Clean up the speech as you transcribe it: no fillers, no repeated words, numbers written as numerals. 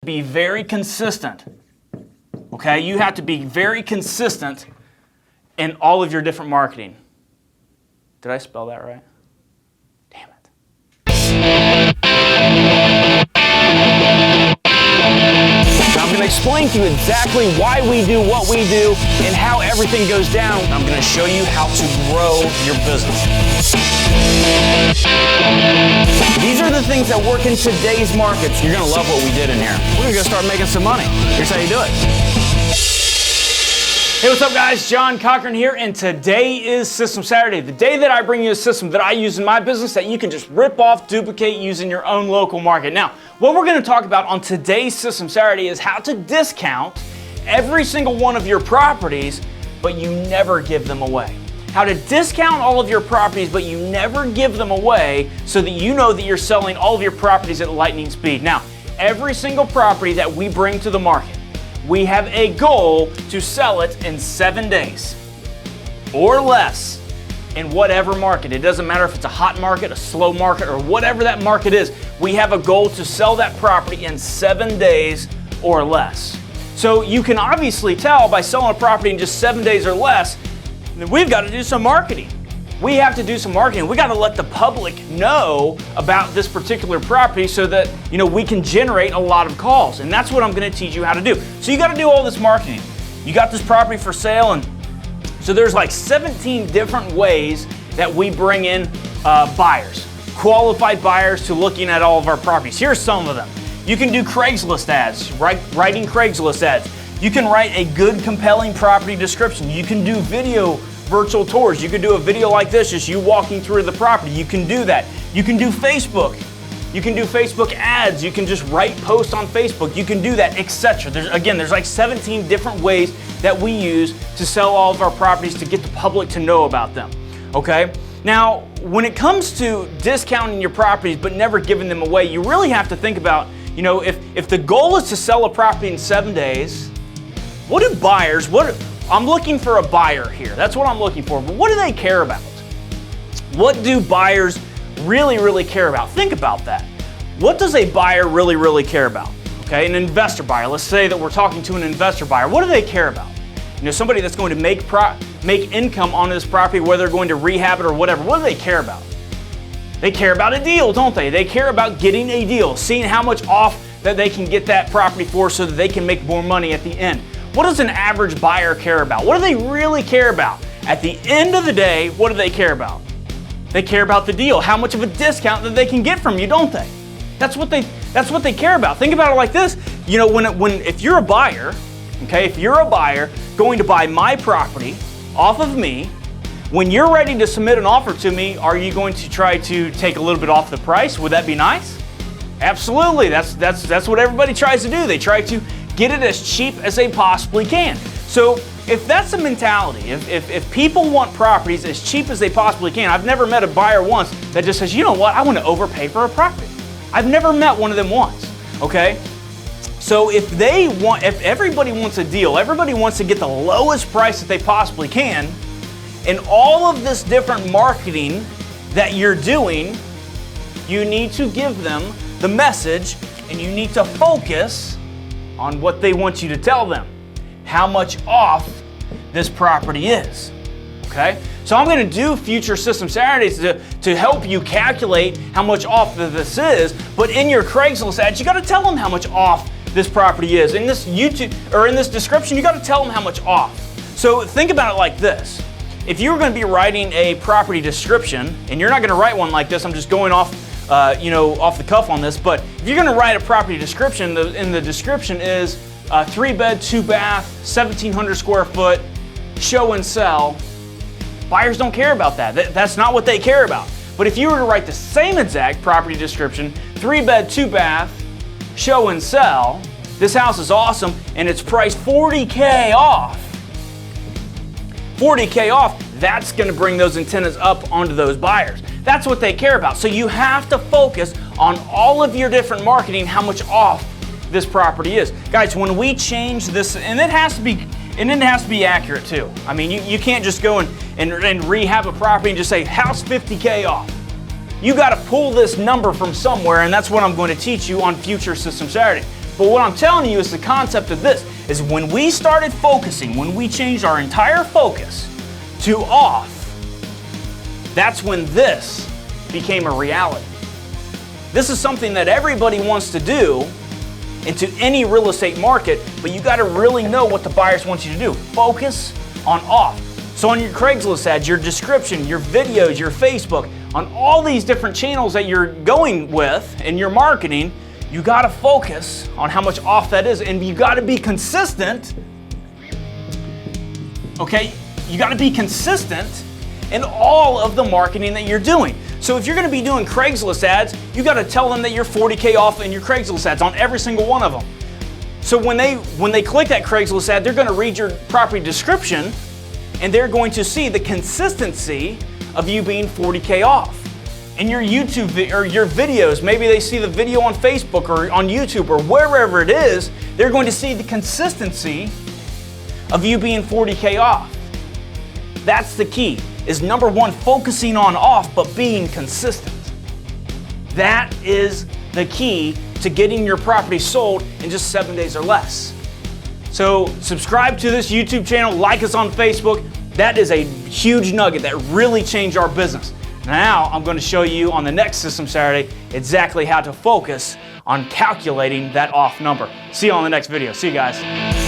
Be very consistent. Okay, you have to be very consistent in all of your different marketing. Did I spell that right? Damn it. Now I'm going to explain to you exactly why we do what we do and how everything goes down. I'm going to show you how to grow your business. These are the things that work in today's markets. You're going to love what we did in here. We're going to go start making some money. Here's how you do it. Hey, what's up guys? John Cochran here, and today is System Saturday, the day that I bring you a system that I use in my business that you can just rip off, duplicate, use in your own local market. Now, what we're going to talk about on today's System Saturday is how to discount every single one of your properties, but you never give them away. How to discount all of your properties, but you never give them away so that you know that you're selling all of your properties at lightning speed. Now, every single property that we bring to the market, we have a goal to sell it in 7 days or less in whatever market. It doesn't matter if it's a hot market, a slow market, or whatever that market is. We have a goal to sell that property in 7 days or less. So you can obviously tell by selling a property in just 7 days or less, that we've got to do some marketing. We have to do some marketing. We got to let the public know about this particular property so that, we can generate a lot of calls. And that's what I'm going to teach you how to do. So you got to do all this marketing. You got this property for sale, and so there's like 17 different ways that we bring in buyers, qualified buyers to looking at all of our properties. Here's some of them. You can do Craigslist ads, writing Craigslist ads. You can write a good, compelling property description. You can do video virtual tours. You could do a video like this, just you walking through the property. You can do that. You can do Facebook. You can do Facebook ads. You can just write posts on Facebook. You can do that, etc. There's like 17 different ways that we use to sell all of our properties to get the public to know about them. Okay? Now, when it comes to discounting your properties but never giving them away, you really have to think about, if the goal is to sell a property in 7 days, what do buyers, I'm looking for a buyer here. That's what I'm looking for. But what do they care about? What do buyers really, really care about? Think about that. What does a buyer really, really care about? Okay, an investor buyer. Let's say that we're talking to an investor buyer. What do they care about? Somebody that's going to make income on this property, whether they're going to rehab it or whatever. What do they care about? They care about a deal, don't they? They care about getting a deal, seeing how much off that they can get that property for so that they can make more money at the end. What does an average buyer care about? What do they really care about? At the end of the day, what do they care about? They care about the deal, how much of a discount that they can get from you, don't they? That's what they care about. Think about it like this. If you're a buyer, okay, if you're a buyer going to buy my property off of me, when you're ready to submit an offer to me, are you going to try to take a little bit off the price? Would that be nice? Absolutely. That's what everybody tries to do. They try to get it as cheap as they possibly can. So if that's the mentality, if people want properties as cheap as they possibly can, I've never met a buyer once that just says, you know what, I want to overpay for a property. I've never met one of them once, okay? So if everybody wants a deal, everybody wants to get the lowest price that they possibly can, and all of this different marketing that you're doing, you need to give them the message, and you need to focus on what they want you to tell them, how much off this property is, okay? So I'm gonna do future System Saturdays to help you calculate how much off this is, but in your Craigslist ads, you gotta tell them how much off this property is. In this YouTube, or in this description, you gotta tell them how much off. So think about it like this. If you were gonna be writing a property description, and you're not gonna write one like this, I'm just going off off the cuff on this, but if you're gonna write a property description, in the description is 3-bed, 2-bath, 1,700 square foot, show and sell. Buyers don't care about that. That's not what they care about. But if you were to write the same exact property description, 3-bed, 2-bath, show and sell, this house is awesome and it's priced $40K off. $40K off, that's gonna bring those antennas up onto those buyers. That's what they care about. So you have to focus on all of your different marketing, how much off this property is. Guys, when we change this, and it has to be accurate too. I mean, you can't just go and rehab a property and just say, house 50K off. You gotta pull this number from somewhere, and that's what I'm going to teach you on future System Saturday. But what I'm telling you is the concept of this is when we started focusing, when we changed our entire focus to off, that's when this became a reality. This is something that everybody wants to do into any real estate market, but you got to really know what the buyers want you to do. Focus on off. So on your Craigslist ads, your description, your videos, your Facebook, on all these different channels that you're going with in your marketing, you got to focus on how much off that is, and you got to be consistent. Okay? You got to be consistent in all of the marketing that you're doing. So if you're going to be doing Craigslist ads, you got to tell them that you're 40K off in your Craigslist ads on every single one of them. So when they click that Craigslist ad, they're going to read your property description, and they're going to see the consistency of you being 40K off. In your YouTube or your videos, maybe they see the video on Facebook or on YouTube or wherever it is, they're going to see the consistency of you being 40K off. That's the key, is number one, focusing on off, but being consistent. That is the key to getting your property sold in just 7 days or less. So subscribe to this YouTube channel, like us on Facebook. That is a huge nugget that really changed our business. Now I'm going to show you on the next System Saturday exactly how to focus on calculating that off number. See you on the next video. See you guys.